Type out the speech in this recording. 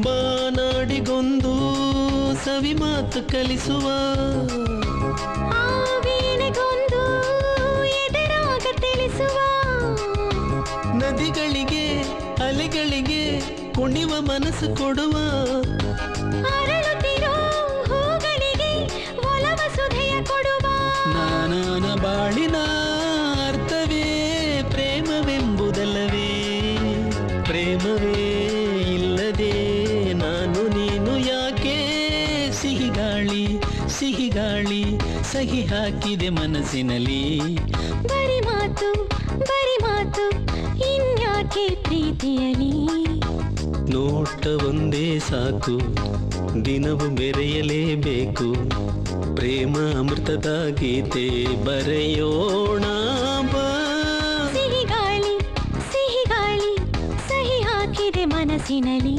ಬಾನಾಡಿಗೊಂದು ಸವಿ ಮಾತು ಕಲಿಸುವ ವೀಣೆಗೊಂದು ಎದರಾಗ ತಿಳಿಸುವ ನದಿಗಳಿಗೆ ಅಲೆಗಳಿಗೆ ಕುಣಿವ ಮನಸ್ಸು ಕೊಡುವ ಅರಳುತ್ತಿರೋ ಹೂಗಳಿಗೆ ಒಲವ ಸುಧೆಯ ಕೊಡುವ ನಾನಾನ ಬಾಳಿನ ಅರ್ಥವೇ ಪ್ರೇಮವೆಂಬುದಲ್ಲವೇ ಪ್ರೇಮವೇ ಇಲ್ಲದೆ ನಾನು ನೀನು ಯಾಕೆ ಸಿಹಿಗಾಳಿ ಸಿಹಿಗಾಳಿ ಸಹಿ ಹಾಕಿದೆ ಮನಸ್ಸಿನಲ್ಲಿ ಬರಿ ಮಾತು ಇನ್ಯಾಕೆ ಪ್ರೀತಿಯಲಿ ನೋಟ ಒಂದೇ ಸಾಕು ದಿನವು ಬೆರೆಯಲೇಬೇಕು ಪ್ರೇಮ ಅಮೃತದ ಗೀತೆ ಬರೆಯೋಣ ಬಾ ಸಿಹಿಗಾಳಿ ಸಹಿ ಹಾಕಿದೆ ಮನಸ್ಸಿನಲ್ಲಿ